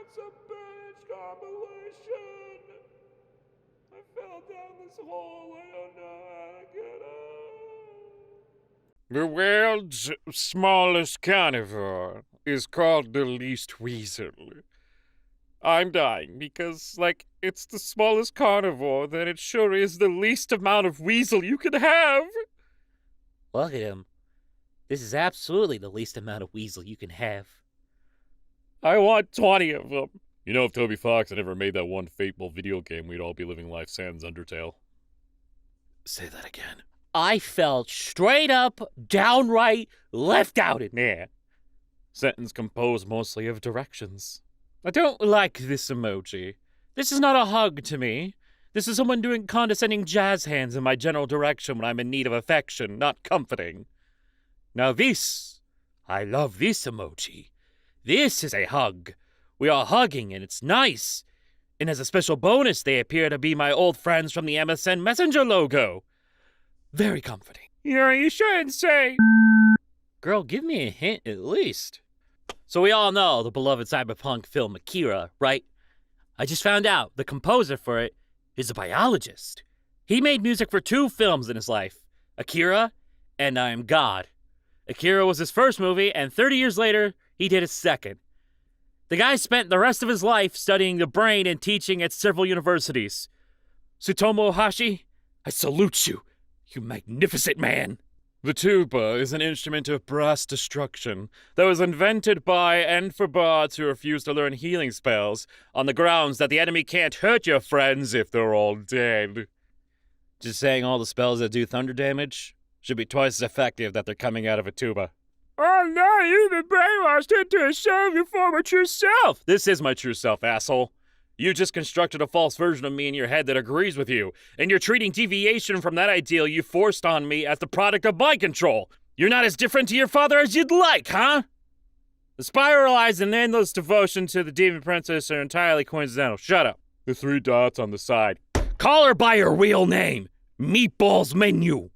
It's a Binge compilation. I fell down this hole. I don't know how to get out. The world's smallest carnivore is called the least weasel. I'm dying because, it's the smallest carnivore, then it sure is the least amount of weasel you can have. Look at him. This is absolutely the least amount of weasel you can have. I want 20 of them. You know, if Toby Fox had ever made that one fateful video game, we'd all be living life sans Undertale. Say that again. I felt straight up, downright left out in there. Sentence composed mostly of directions. I don't like this emoji. This is not a hug to me. This is someone doing condescending jazz hands in my general direction when I'm in need of affection, not comforting. Now this, I love this emoji. This is a hug. We are hugging and it's nice. And as a special bonus, they appear to be my old friends from the MSN Messenger logo. Very comforting. You shouldn't say. Girl, give me a hint at least. So we all know the beloved cyberpunk film Akira, right? I just found out the composer for it is a biologist. He made music for 2 films in his life, Akira and I Am God. Akira was his first movie, and 30 years later, he did his second. The guy spent the rest of his life studying the brain and teaching at several universities. Tsutomu Hashi, I salute you, you magnificent man. The tuba is an instrument of brass destruction that was invented by and for bards who refuse to learn healing spells on the grounds that the enemy can't hurt your friends if they're all dead. Just saying all the spells that do thunder damage should be twice as effective that they're coming out of a tuba. Oh no, you've been brainwashed into a shell of your former true self! This is my true self, asshole. You just constructed a false version of me in your head that agrees with you, and you're treating deviation from that ideal you forced on me as the product of mind control. You're not as different to your father as you'd like, huh? The spiralized and endless devotion to the demon princess are entirely coincidental. Shut up. The 3 dots on the side. Call her by her real name. Meatballs Menu.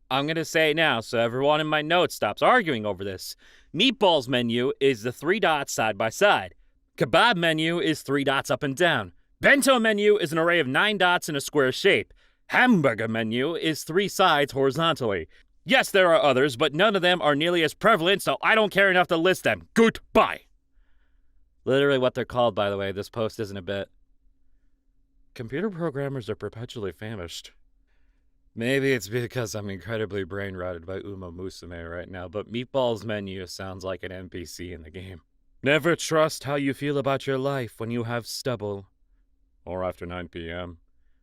I'm gonna say it now so everyone in my notes stops arguing over this. Meatballs Menu is the 3 dots side by side. Kebab menu is 3 dots up and down. Bento menu is an array of 9 dots in a square shape. Hamburger menu is 3 sides horizontally. Yes, there are others, but none of them are nearly as prevalent, so I don't care enough to list them. Goodbye. Literally what they're called, by the way. This post isn't a bit. Computer programmers are perpetually famished. Maybe it's because I'm incredibly brain-rotted by Uma Musume right now, but Meatballs Menu sounds like an NPC in the game. Never trust how you feel about your life when you have stubble. Or after 9 p.m.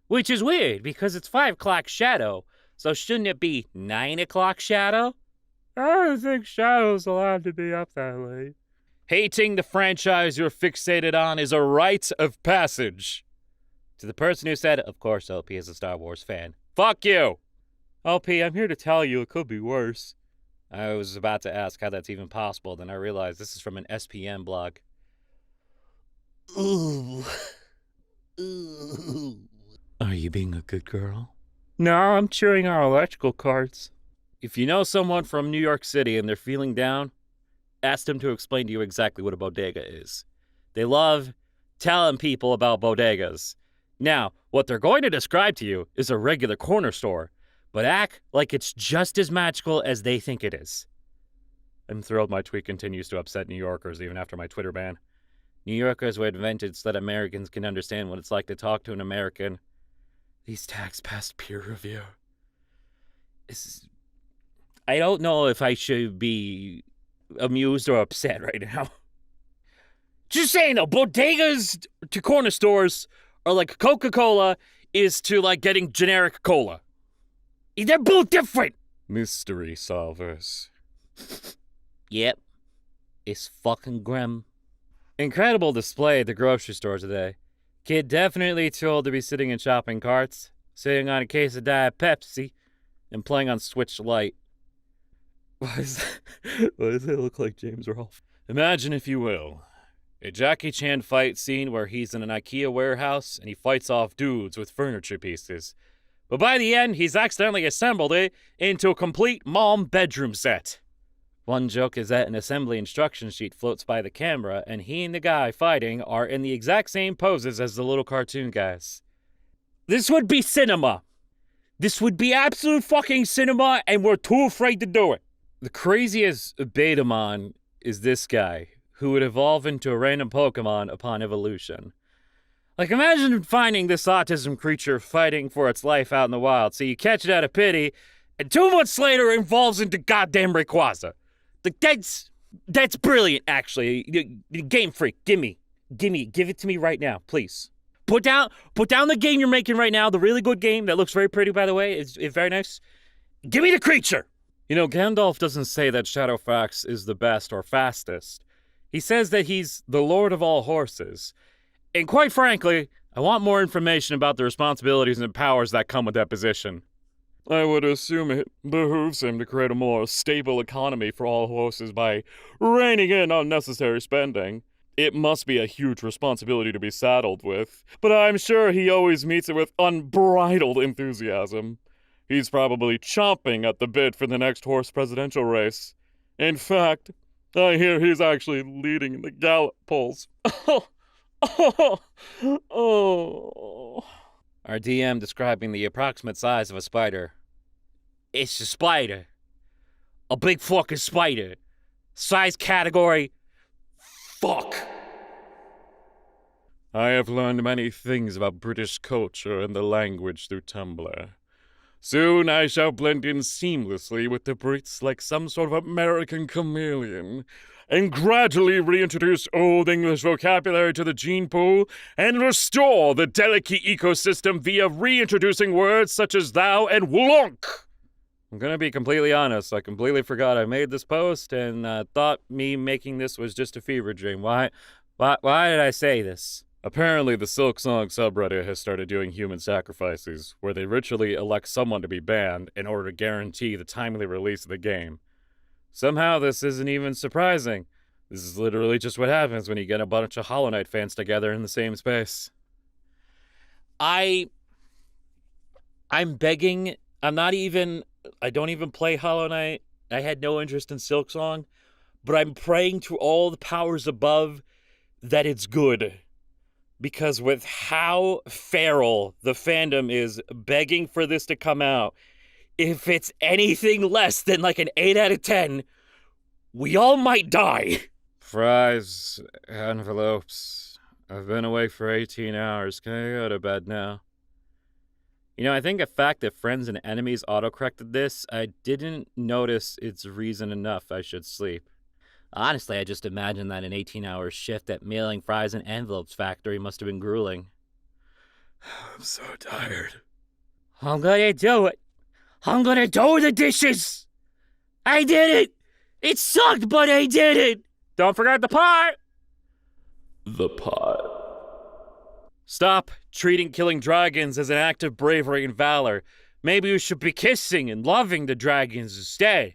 Which is weird, because it's 5 o'clock shadow, so shouldn't it be 9 o'clock shadow? I don't think Shadow's allowed to be up that late. Hating the franchise you're fixated on is a rite of passage. To the person who said, of course LP is a Star Wars fan. Fuck you! LP, I'm here to tell you it could be worse. I was about to ask how that's even possible, then I realized this is from an SPM blog. Ooh. Ooh. Are you being a good girl? No, I'm chewing our electrical cords. If you know someone from New York City and they're feeling down, ask them to explain to you exactly what a bodega is. They love telling people about bodegas. Now, what they're going to describe to you is a regular corner store, but act like it's just as magical as they think it is. I'm thrilled my tweet continues to upset New Yorkers even after my Twitter ban. New Yorkers were invented so that Americans can understand what it's like to talk to an American. These tags passed peer review. I don't know if I should be amused or upset right now. Just saying though, bodegas to corner stores are like Coca-Cola is to like getting generic cola. They're both different. Mystery solvers. Yep. It's fucking grim. Incredible display at the grocery store today. Kid definitely too old to be sitting in shopping carts, sitting on a case of Diet Pepsi, and playing on Switch Lite. Why does it look like James Rolfe? Imagine, if you will, a Jackie Chan fight scene where he's in an IKEA warehouse and he fights off dudes with furniture pieces. But by the end, he's accidentally assembled it into a complete mom bedroom set. One joke is that an assembly instruction sheet floats by the camera, and he and the guy fighting are in the exact same poses as the little cartoon guys. This would be cinema. This would be absolute fucking cinema, and we're too afraid to do it. The craziest Betamon is this guy, who would evolve into a random Pokemon upon evolution. Like, imagine finding this autism creature fighting for its life out in the wild, so you catch it out of pity, and 2 months later it evolves into goddamn Rayquaza. Like, that's brilliant, actually. Game Freak, give it to me right now, please. Put down the game you're making right now, the really good game that looks very pretty, by the way. It's very nice. Give me the creature! You know, Gandalf doesn't say that Shadowfax is the best or fastest. He says that he's the Lord of all horses. And quite frankly, I want more information about the responsibilities and powers that come with that position. I would assume it behooves him to create a more stable economy for all horses by reining in unnecessary spending. It must be a huge responsibility to be saddled with, but I'm sure he always meets it with unbridled enthusiasm. He's probably chomping at the bit for the next horse presidential race. In fact, I hear he's actually leading in the gallop polls. Our DM describing the approximate size of a spider. It's a spider. A big fucking spider. Size category, fuck. I have learned many things about British culture and the language through Tumblr. Soon I shall blend in seamlessly with the Brits like some sort of American chameleon, and gradually reintroduce Old English vocabulary to the gene pool, and restore the delicate ecosystem via reintroducing words such as thou and wlonk. I'm gonna be completely honest, I completely forgot I made this post, and thought me making this was just a fever dream. Why did I say this? Apparently, the Silksong subreddit has started doing human sacrifices, where they ritually elect someone to be banned in order to guarantee the timely release of the game. Somehow, this isn't even surprising. This is literally just what happens when you get a bunch of Hollow Knight fans together in the same space. I'm begging. I don't even play Hollow Knight. I had no interest in Silksong, but I'm praying to all the powers above that it's good. Because with how feral the fandom is begging for this to come out, if it's anything less than like an 8 out of 10, we all might die. Fries, envelopes. I've been away for 18 hours. Can I go to bed now? You know, I think the fact that friends and enemies autocorrected this, I didn't notice it's reason enough I should sleep. Honestly, I just imagine that an 18-hour shift at mailing fries and envelopes factory must have been grueling. I'm so tired. I'm gonna do it. I'm gonna do the dishes. I did it. It sucked, but I did it. Don't forget the pot. The pot. Stop treating killing dragons as an act of bravery and valor. Maybe you should be kissing and loving the dragons instead,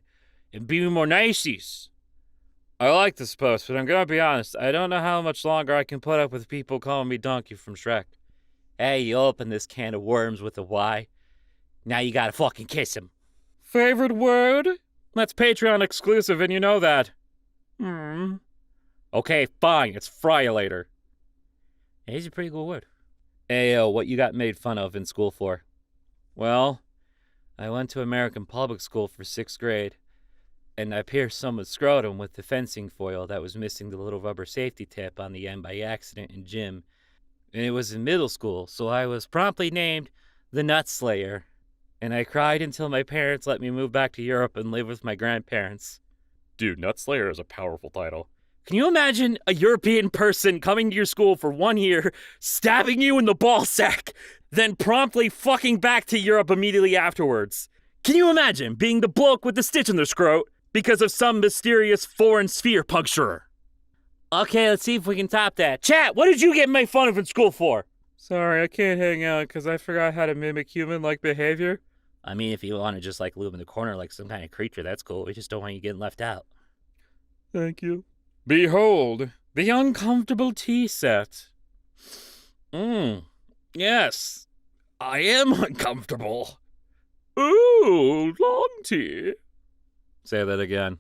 and being more niceys. I like this post, but I'm gonna be honest, I don't know how much longer I can put up with people calling me Donkey from Shrek. Hey, you open this can of worms with a Y. Now you gotta fucking kiss him. Favorite word? That's Patreon exclusive, and you know that. Okay, fine, it's fryolator. Hey, it's a pretty good word. Ayo, what you got made fun of in school for? Well, I went to American public school for 6th grade. And I pierced someone's scrotum with the fencing foil that was missing the little rubber safety tip on the end by accident in gym. And it was in middle school, so I was promptly named the Nut Slayer. And I cried until my parents let me move back to Europe and live with my grandparents. Dude, Nut Slayer is a powerful title. Can you imagine a European person coming to your school for 1 year, stabbing you in the ball sack, then promptly fucking back to Europe immediately afterwards? Can you imagine being the bloke with the stitch in their scrot because of some mysterious foreign sphere puncturer? Okay, let's see if we can top that. Chat, what did you get made fun of in school for? Sorry, I can't hang out because I forgot how to mimic human-like behavior. I mean, if you want to just like live in the corner like some kind of creature, that's cool. We just don't want you getting left out. Thank you. Behold, the uncomfortable tea set. Yes, I am uncomfortable. Ooh, long tea. Say that again.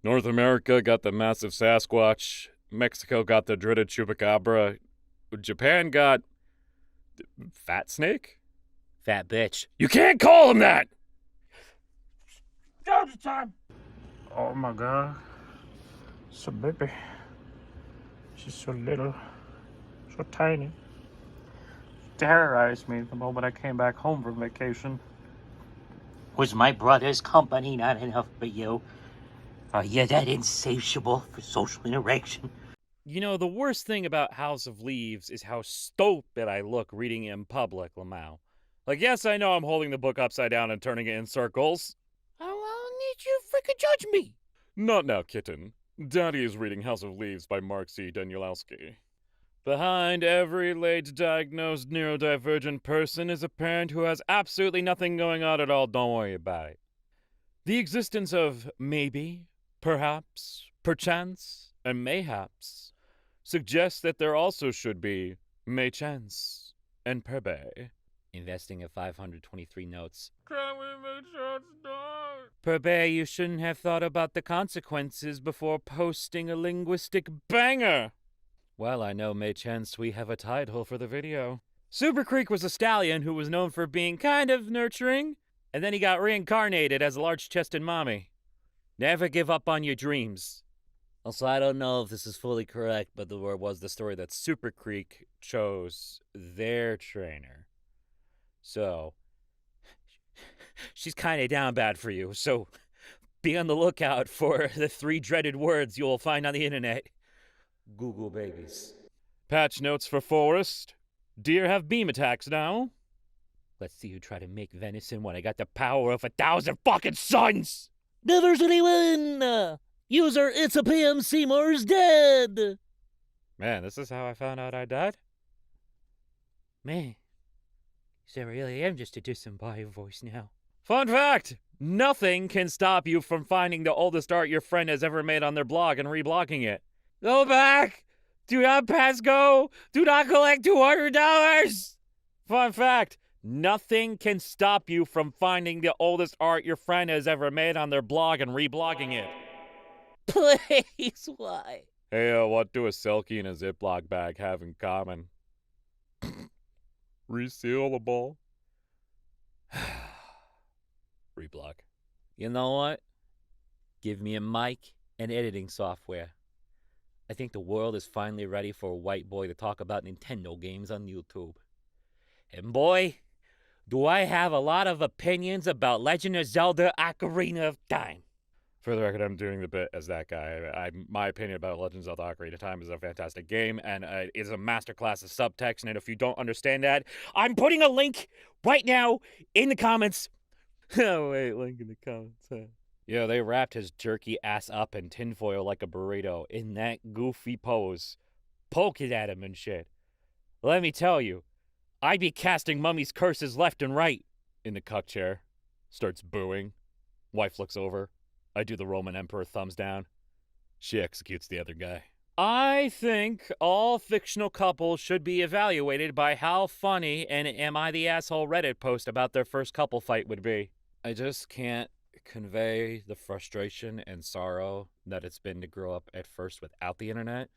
North America got the massive Sasquatch. Mexico got the dreaded Chupacabra. Japan got Fat Snake? Fat bitch. You can't call him that! Time. Oh my god. So baby. She's so little. So tiny. Terrorized me the moment I came back home from vacation. Was my brother's company not enough for you? Are you that insatiable for social interaction? You know, the worst thing about House of Leaves is how stupid I look reading it in public, Lamau. Like, yes, I know I'm holding the book upside down and turning it in circles. How long did you freaking judge me? Not now, kitten. Daddy is reading House of Leaves by Mark C. Danielowski. Behind every late-diagnosed neurodivergent person is a parent who has absolutely nothing going on at all. Don't worry about it. The existence of maybe, perhaps, perchance, and mayhaps suggests that there also should be maychance and perbe. Investing at 523 notes. Can we make sure it's dark? Perbe, you shouldn't have thought about the consequences before posting a linguistic banger. Well, I know, maychance, we have a title for the video. Super Creek was a stallion who was known for being kind of nurturing, and then he got reincarnated as a large-chested mommy. Never give up on your dreams. Also, I don't know if this is fully correct, but there was the story that Super Creek chose their trainer. So, she's kind of down bad for you, so be on the lookout for the 3 dreaded words you will find on the internet. Google babies. Patch notes for Forest. Deer have beam attacks now. Let's see you try to make venison when I got the power of 1,000 fucking suns! Diversity win! User, it's a PM Seymour's dead! Man, this is how I found out I died? Man, so I really am just a disembodied voice now. Fun fact! Nothing can stop you from finding the oldest art your friend has ever made on their blog and reblogging it. Go back! Do not pass go! Do not collect $200! Fun fact! Nothing can stop you from finding the oldest art your friend has ever made on their blog and reblogging it. Please, why? Hey, what do a Selkie and a Ziploc bag have in common? Resealable. Reblog. You know what? Give me a mic and editing software. I think the world is finally ready for a white boy to talk about Nintendo games on YouTube. And boy, do I have a lot of opinions about Legend of Zelda Ocarina of Time. For the record, I'm doing the bit as that guy. My opinion about Legend of Zelda Ocarina of Time is a fantastic game, and it is a masterclass of subtext, and if you don't understand that, I'm putting a link right now in the comments. Oh, wait, link in the comments. Yeah, they wrapped his jerky ass up in tinfoil like a burrito in that goofy pose, poking at him and shit. Let me tell you, I'd be casting Mummy's curses left and right. In the cuck chair, starts booing. Wife looks over. I do the Roman Emperor thumbs down. She executes the other guy. I think all fictional couples should be evaluated by how funny an Am I the Asshole Reddit post about their first couple fight would be. I just can't convey the frustration and sorrow that it's been to grow up at first without the internet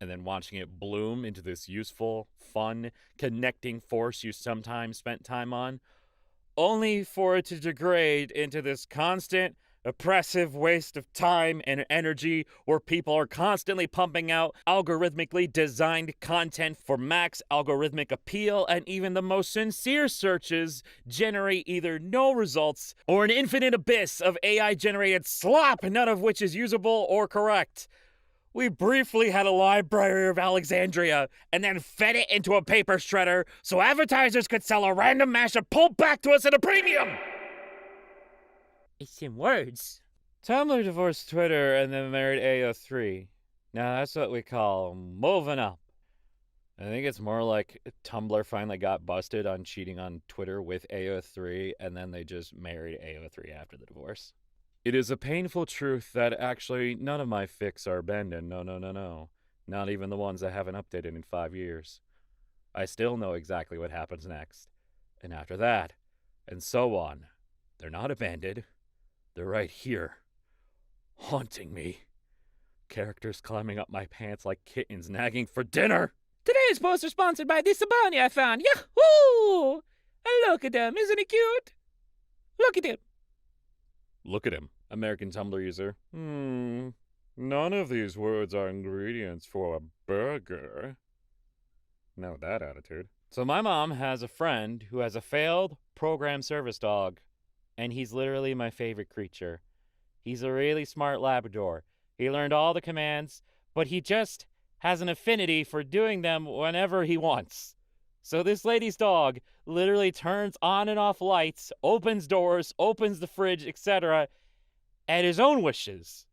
and then watching it bloom into this useful, fun, connecting force you sometimes spent time on, only for it to degrade into this constant, oppressive waste of time and energy where people are constantly pumping out algorithmically designed content for max algorithmic appeal, and even the most sincere searches generate either no results or an infinite abyss of AI-generated slop, none of which is usable or correct. We briefly had a Library of Alexandria and then fed it into a paper shredder so advertisers could sell a random mashup pulled back to us at a premium! It's in words. Tumblr divorced Twitter and then married AO3. Now that's what we call moving up. I think it's more like Tumblr finally got busted on cheating on Twitter with AO3 and then they just married AO3 after the divorce. It is a painful truth that actually none of my fics are bending. No. Not even the ones I haven't updated in 5 years. I still know exactly what happens next. And after that, and so on. They're not abandoned. They're right here. haunting me. Characters climbing up my pants like kittens nagging for dinner. Today's poster sponsored by this bunny I found. Yahoo! Look at him. Isn't he cute? Look at him. Look at him. American Tumblr user. None of these words are ingredients for a burger. Now that attitude. So my mom has a friend who has a failed program service dog, and he's literally my favorite creature. He's a really smart Labrador. He learned all the commands, but he just has an affinity for doing them whenever he wants. So this lady's dog literally turns on and off lights, opens doors, opens the fridge, etc., at his own wishes.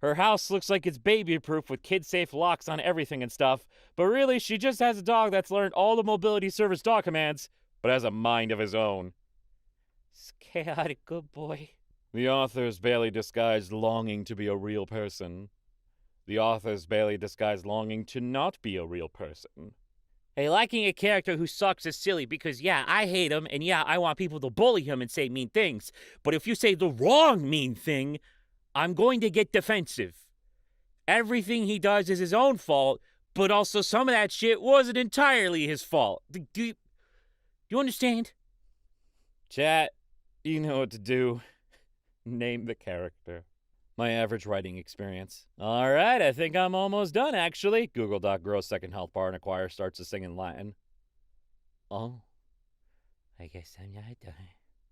Her house looks like it's baby-proof with kid-safe locks on everything and stuff, but really she just has a dog that's learned all the mobility service dog commands, but has a mind of his own. It's chaotic good boy. The author's barely disguised longing to be a real person. The author's barely disguised longing to not be a real person. Hey, liking a character who sucks is silly because, yeah, I hate him, and yeah, I want people to bully him and say mean things. But if you say the wrong mean thing, I'm going to get defensive. Everything he does is his own fault, but also some of that shit wasn't entirely his fault. Do you understand? Chat, you know what to do. Name the character. My average writing experience. All right, I think I'm almost done, actually. Google Doc grows second health bar and a choir starts to sing in Latin. Oh, I guess I'm not done.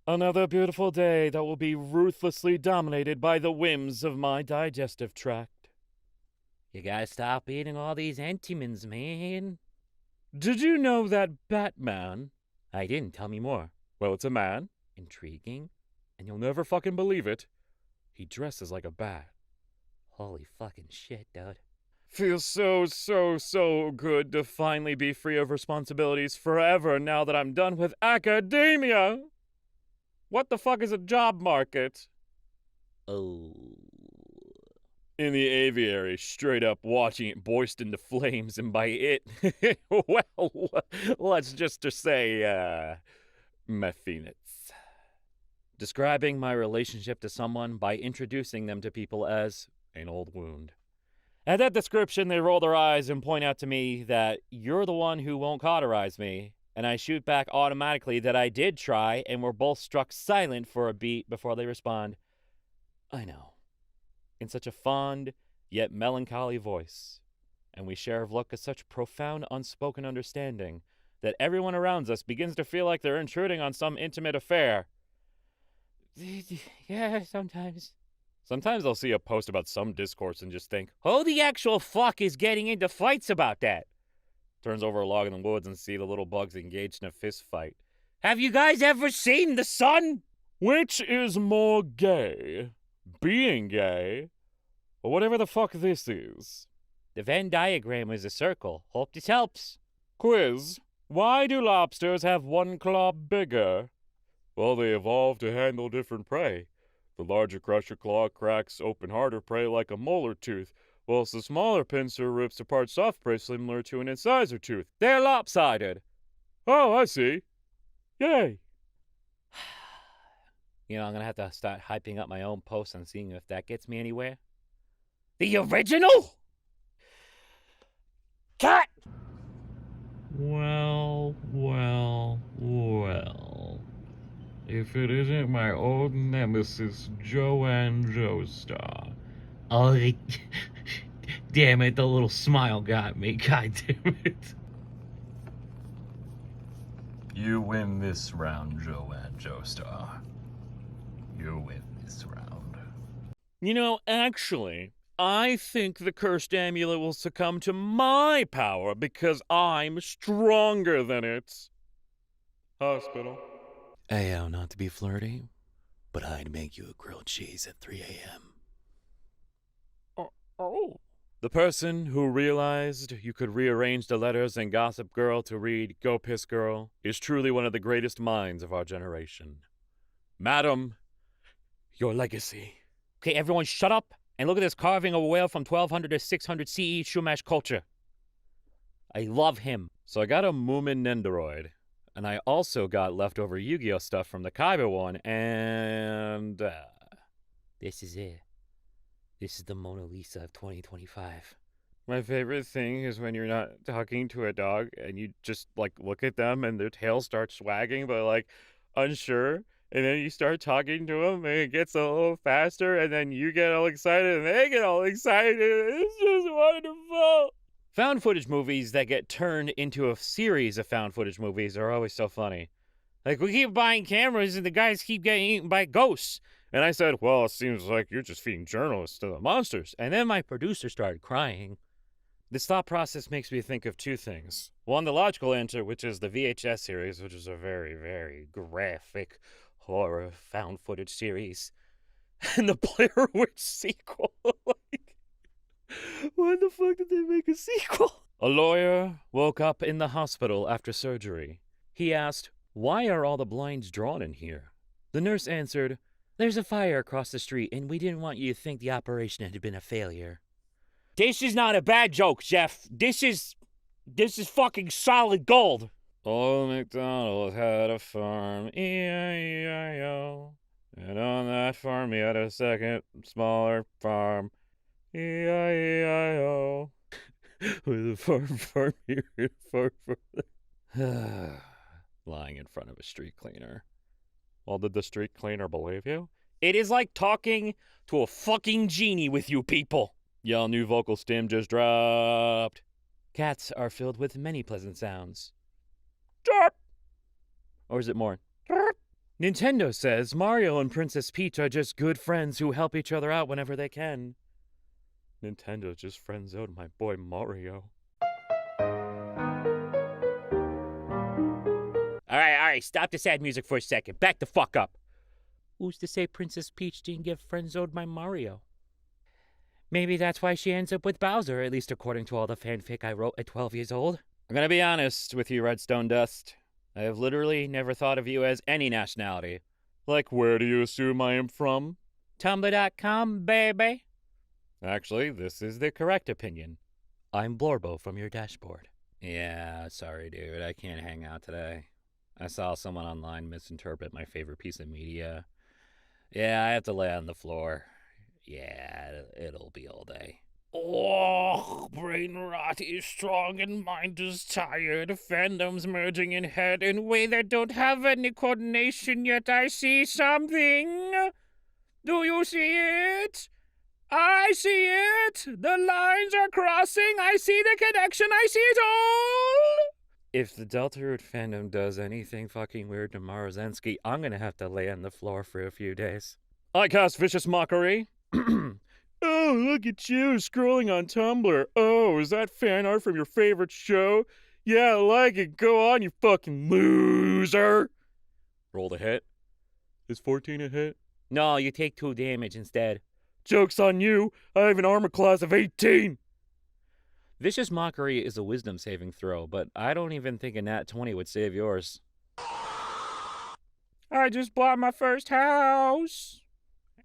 Another beautiful day that will be ruthlessly dominated by the whims of my digestive tract. You gotta stop eating all these Entenmann's, man. Did you know that Batman? I didn't. Tell me more. Well, it's a man, Intriguing. and you'll never fucking believe it. He dresses like a bat. Holy fucking shit, dude. Feels so good to finally be free of responsibilities forever now that I'm done with academia. What the fuck is a job market? Oh. In the aviary, straight up watching it burst into flames, and by it, well, let's just say, my phoenix. Describing my relationship to someone by introducing them to people as an old wound. At that description, they roll their eyes and point out to me that you're the one who won't cauterize me, and I shoot back automatically that I did try, and we're both struck silent for a beat before they respond, I know, in such a fond yet melancholy voice, and we share a look of such profound unspoken understanding that everyone around us begins to feel like they're intruding on some intimate affair. Yeah, sometimes. Sometimes I'll see a post about some discourse and just think, Who the actual fuck is getting into fights about that? turns over a log in the woods and see the little bugs engaged in a fist fight. Have you guys ever seen the sun? Which is more gay? Being gay? Or whatever the fuck this is? The Venn diagram is a circle. Hope this helps. Quiz. Why do lobsters have one claw bigger? Well, they evolved to handle different prey. The larger crusher claw cracks open harder prey like a molar tooth, whilst the smaller pincer rips apart soft prey similar to an incisor tooth. They're lopsided. Oh, I see. Yay. You know, I'm gonna have to start hyping up my own posts and seeing if that gets me anywhere. The original? Cut! Well. If it isn't my old nemesis, Joanne Joestar. Oh, damn it, the little smile got me. God damn it. You win this round, Joanne Joestar. You win this round. You know, actually, I think the cursed amulet will succumb to my power because I'm stronger than it. Hospital. Ayo, not to be flirty, but I'd make you a grilled cheese at 3 a.m. Oh. The person who realized you could rearrange the letters in Gossip Girl to read Go Piss Girl is truly one of the greatest minds of our generation. Madam, your legacy. Okay, everyone shut up and look at this carving of a whale from 1200 to 600 CE Shumash culture. I love him. So I got a Moomin Nendoroid, and I also got leftover Yu-Gi-Oh stuff from the Kaiba one, and... This is it. This is the Mona Lisa of 2025. My favorite thing is when you're not talking to a dog and you just like look at them and their tail starts wagging, but like unsure. And then you start talking to them and it gets a little faster. And then you get all excited and they get all excited. It's just wonderful. Found footage movies that get turned into a series of found footage movies are always so funny. Like, we keep buying cameras and the guys keep getting eaten by ghosts. And I said, well, it seems like you're just feeding journalists to the monsters. And then my producer started crying. This thought process makes me think of two things. One, the logical answer, which is the VHS series, which is a very, very graphic horror found footage series. And the Blair Witch sequel. Like, why the fuck did they make a sequel? A lawyer woke up in the hospital after surgery. He asked, "Why are all the blinds drawn in here?" The nurse answered, "There's a fire across the street, and we didn't want you to think the operation had been a failure." This is not a bad joke, Jeff. This is fucking solid gold. Old MacDonald had a farm, E-I-E-I-O. And on that farm he had a second, smaller farm, E-I-E-I-O. With a farm here and a farm there. Lying in front of a street cleaner. Well, did the street cleaner believe you? It is like talking to a fucking genie with you people. Y'all new vocal stem just dropped. Cats are filled with many pleasant sounds. Chirp! Or is it more? Chirp! Nintendo says Mario and Princess Peach are just good friends who help each other out whenever they can. Nintendo just friend-zoned my boy Mario. All right, stop the sad music for a second. Back the fuck up. Who's to say Princess Peach didn't get friend-zoned by Mario? Maybe that's why she ends up with Bowser, at least according to all the fanfic I wrote at 12 years old. I'm gonna be honest with you, Redstone Dust. I have literally never thought of you as any nationality. Like, where do you assume I am from? Tumblr.com, baby. Actually, this is the correct opinion. I'm Blorbo from your dashboard. Yeah, sorry, dude. I can't hang out today. I saw someone online misinterpret my favorite piece of media. Yeah, I have to lay on the floor. Yeah, it'll be all day. Oh, brain rot is strong and mind is tired. Fandoms merging in head in way that don't have any coordination, yet I see something. Do you see it? I see it. The lines are crossing. I see the connection. I see it all. If the Delta Root fandom does anything fucking weird to Marozensky, I'm gonna have to lay on the floor for a few days. I cast Vicious Mockery. Oh, look at you scrolling on Tumblr. Oh, is that fan art from your favorite show? Yeah, I like it. Go on, you fucking loser. Roll the hit. Is 14 a hit? No, you take 2 damage instead. Joke's on you. I have an armor class of 18. Vicious Mockery is a wisdom saving throw, but I don't even think a nat 20 would save yours. I just bought my first house.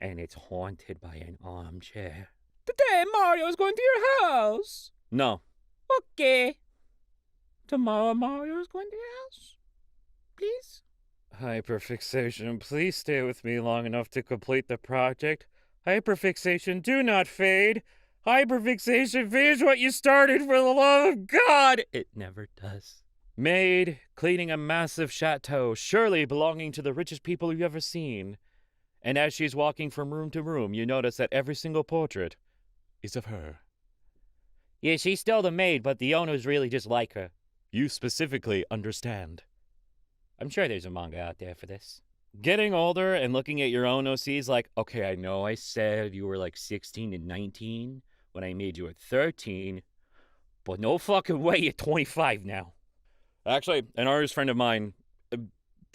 And it's haunted by an armchair. Today Mario's going to your house. No. Okay. Tomorrow Mario's going to your house. Please? Hyperfixation, please stay with me long enough to complete the project. Hyperfixation, do not fade. Hyperfixation, finish what you started, for the love of God. It never does. Maid cleaning a massive chateau, surely belonging to the richest people you've ever seen. And as she's walking from room to room, you notice that every single portrait is of her. Yeah, she's still the maid, but the owners really just like her. You specifically understand. I'm sure there's a manga out there for this. Getting older and looking at your own OCs like, okay, I know I said you were like 16 and 19 when I made you at 13, but no fucking way you're 25 now. Actually, an artist friend of mine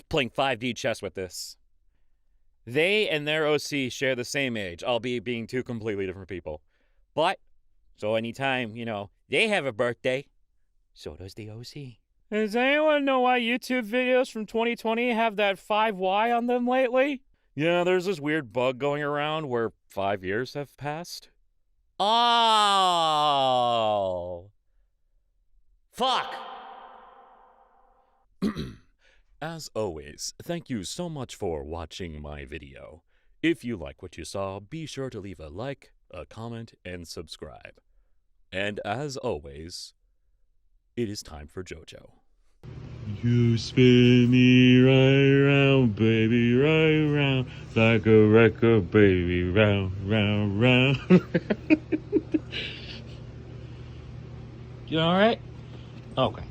playing 5D chess with this. They and their OC share the same age, albeit being 2 completely different people. But, so anytime, they have a birthday, so does the OC. Does anyone know why YouTube videos from 2020 have that 5Y on them lately? Yeah, there's this weird bug going around where 5 years have passed. Oh! Fuck! As always, thank you so much for watching my video. If you like what you saw, be sure to leave a like, a comment, and subscribe. And as always, it is time for JoJo. You spin me right round, baby, right round, like a record, baby, round, round, round. You alright? Okay.